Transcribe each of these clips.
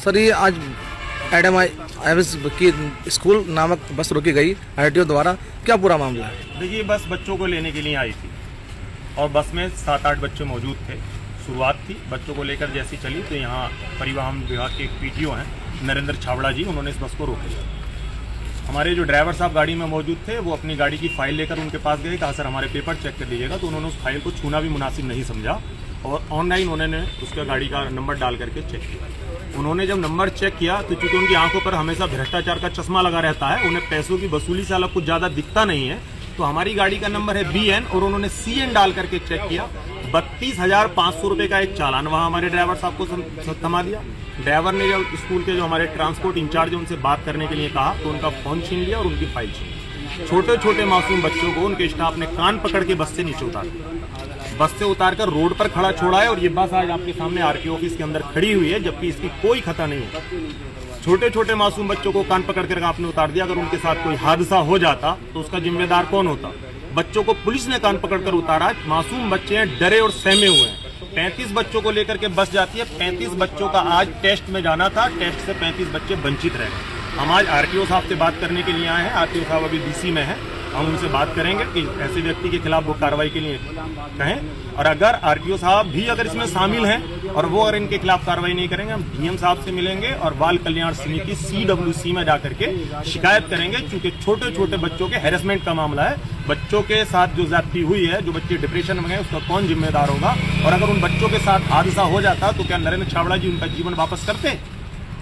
Sir ये आज Adam ibis की स्कूल नामक बस रोकी गई आरटीओ द्वारा, क्या पूरा मामला है? देखिए, बस बच्चों को लेने के लिए आई थी और बस में 7-8 बच्चे मौजूद थे। शुरुआत थी, बच्चों को लेकर जैसी चली तो यहाँ परिवहन विभाग के एक पीटीओ हैं नरेंद्र छाबड़ा जी, उन्होंने इस बस को रोक लिया। हमारे जो ड्राइवर साहब गाड़ी में मौजूद थे वो अपनी गाड़ी की फाइल लेकर उनके पास गए, कहा सर हमारे पेपर चेक कर लीजिएगा। तो उन्होंने उस फाइल को छूना भी मुनासिब नहीं समझा और ऑनलाइन उन्होंने उसका गाड़ी का नंबर डाल करके चेक किया। उन्होंने जब नंबर चेक किया तो चूंकि उनकी आंखों पर हमेशा भ्रष्टाचार का चश्मा लगा रहता है, उन्हें पैसों की वसूली से अलग कुछ ज़्यादा दिखता नहीं है, तो हमारी गाड़ी का नंबर है BN और उन्होंने CN डाल करके चेक किया। 32,500 रुपये का एक चालान वहाँ हमारे ड्राइवर साहब को थमा दिया। ड्राइवर ने जब स्कूल के जो हमारे ट्रांसपोर्ट इंचार्ज है उनसे बात करने के लिए कहा तो उनका फ़ोन छीन लिया और उनकी फाइल छीन ली। छोटे छोटे मासूम बच्चों को उनके स्टाफ ने कान पकड़ के बस से नीचे उतारा, बस से उतार कर रोड पर खड़ा छोड़ा है और ये बस आज आपके सामने आरटीओ ऑफिस के अंदर खड़ी हुई है, जबकि इसकी कोई खता नहीं है। छोटे छोटे मासूम बच्चों को कान पकड़ कर आपने उतार दिया। अगर उनके साथ कोई हादसा हो जाता तो उसका जिम्मेदार कौन होता? बच्चों को पुलिस ने कान पकड़कर उतारा। मासूम बच्चे हैं, डरे और सहमे हुए हैं। 35 बच्चों को लेकर के बस जाती है। 35 बच्चों का आज टेस्ट में जाना था, टेस्ट से 35 बच्चे वंचित रह गए। हम आज आरटीओ साहब से बात करने के लिए आए हैं। आरटीओ साहब अभी DC में हैं, हम उनसे बात करेंगे कि ऐसे व्यक्ति के खिलाफ वो कार्रवाई के लिए कहें, और अगर आरटीओ साहब भी अगर इसमें शामिल हैं और वो अगर इनके खिलाफ कार्रवाई नहीं करेंगे, हम DM साहब से मिलेंगे और बाल कल्याण समिति CWC में जाकर के शिकायत करेंगे। क्योंकि छोटे छोटे बच्चों के हैरेसमेंट का मामला है, बच्चों के साथ जो ज्यादती हुई है, जो बच्चे डिप्रेशन में गए, उसका कौन जिम्मेदार होगा? और अगर उन बच्चों के साथ हादसा हो जाता तो क्या नरेंद्र छाबड़ा जी उनका जीवन वापस करते?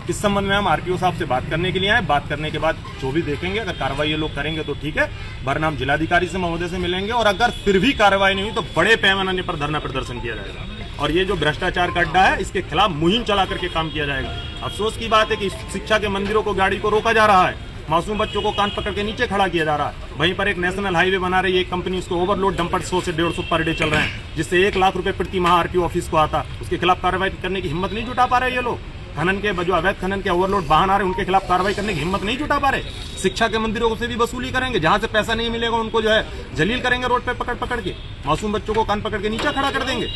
इस संबंध में हम आरटीओ साहब से बात करने के लिए आए। बात करने के बाद जो भी देखेंगे, अगर कार्रवाई ये लोग करेंगे तो ठीक है, वरना हम जिलाधिकारी से महोदय से मिलेंगे और अगर फिर भी कार्रवाई नहीं हुई तो बड़े पैमाने पर धरना प्रदर्शन किया जाएगा और ये जो भ्रष्टाचार का अड्डा है इसके खिलाफ मुहिम चला करके काम किया जाएगा। अफसोस की बात है कि शिक्षा के मंदिरों को, गाड़ी को रोका जा रहा है, मासूम बच्चों को कान पकड़ के नीचे खड़ा किया जा रहा है। वहीं पर एक नेशनल हाईवे बना रही है एक कंपनी, उसको ओवरलोड डंपर 100 से 150 पर डे चल रहे हैं, जिससे 1 लाख रुपए प्रति माह आरटीओ ऑफिस को आता। उसके खिलाफ कार्रवाई करने की हिम्मत नहीं जुटा पा रहे ये लोग। खनन के जो अवैध खनन के ओवरलोड वाहन आ रहे हैं उनके खिलाफ कार्रवाई करने की हिम्मत नहीं जुटा पा रहे। शिक्षा के मंदिरों से भी वसूली करेंगे, जहां से पैसा नहीं मिलेगा उनको जो है जलील करेंगे, रोड पे पकड़ के मासूम बच्चों को कान पकड़ के नीचे खड़ा कर देंगे।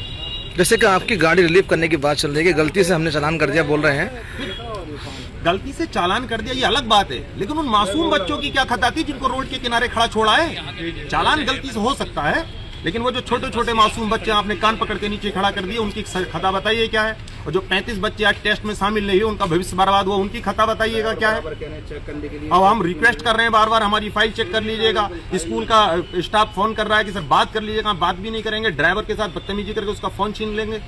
जैसे कि आपकी गाड़ी रिलीव करने की बात चल रही है कि गलती से हमने चालान कर दिया बोल रहे हैं। गलती से चालान कर दिया ये अलग बात है, लेकिन उन मासूम बच्चों की क्या खता थी जिनको रोड के किनारे खड़ा छोड़ा है? चालान गलती से हो सकता है, लेकिन वो जो छोटे छोटे मासूम बच्चे आपने कान पकड़ के नीचे खड़ा कर दिए, उनकी खता बताइए क्या है? और जो 35 बच्चे आज टेस्ट में शामिल नहीं हुए, उनका भविष्य बर्बाद हुआ, उनकी खता बताइएगा क्या है? अब हम रिक्वेस्ट कर रहे हैं बार बार, हमारी फाइल चेक कर लीजिएगा। स्कूल का स्टाफ फोन कर रहा है कि सर बात कर लीजिएगा, बात भी नहीं करेंगे, ड्राइवर के साथ बदतमीजी करके उसका फोन छीन लेंगे।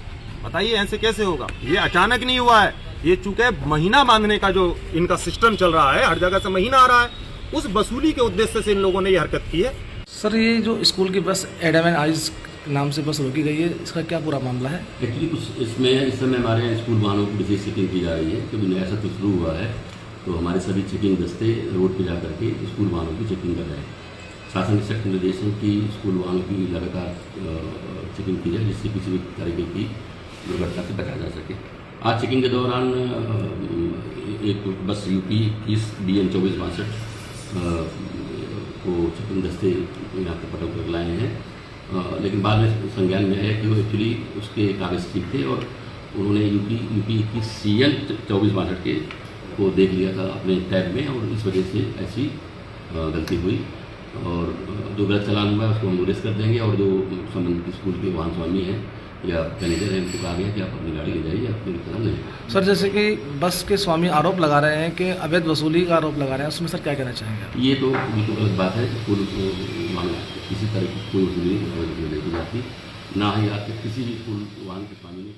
बताइए ऐसे कैसे होगा? ये अचानक नहीं हुआ है, ये चूंकि महीना बांधने का जो इनका सिस्टम चल रहा है, हर जगह से महीना आ रहा है, उस वसूली के उद्देश्य से इन लोगों ने ये हरकत की है। सर ये जो स्कूल की बस एडम आइविस नाम से बस रोकी गई है, इसका क्या पूरा मामला है? एक्चुअली कुछ इसमें इस समय हमारे स्कूल वाहनों की विशेष चेकिंग की जा रही है, क्योंकि नया सत्र शुरू हुआ है तो हमारे सभी चेकिंग दस्ते रोड पर जा करके स्कूल वाहनों की चेकिंग कर रहे हैं। शासन के सख्त निर्देश है कि स्कूल वाहनों की लगातार चेकिंग की जाए, जिससे किसी भी तरीके की दुर्घटना से बचा जा सके। आज चेकिंग के दौरान एक बस UP 21 BN 2462 को चेकिंग दस्ते यहाँ पर पकड़ कर लाए हैं, लेकिन बाद में संज्ञान में आया कि वो एक्चुअली उसके कागज ठीक थे और उन्होंने UP 21 CN 2462 के को देख लिया था अपने टैब में और इस वजह से ऐसी गलती हुई। और जो गलत चालान हुआ है उसको हम नोटिस कर देंगे और जो संबंधित स्कूल के वाहन स्वामी हैं या मैनेजर है उनको कहा गया कि आप अपनी गाड़ी ले जाइए, आप मेरी तरह नहीं। सर जैसे कि बस के स्वामी आरोप लगा रहे हैं कि अवैध वसूली का आरोप लगा रहे हैं, उसमें सर क्या कहना चाहेंगे? ये तो बिल्कुल गलत बात है। स्कूल किसी तरह की कोई वसूली नहीं की जाती, ना ही किसी भी स्कूल वाहन के स्वामी नहीं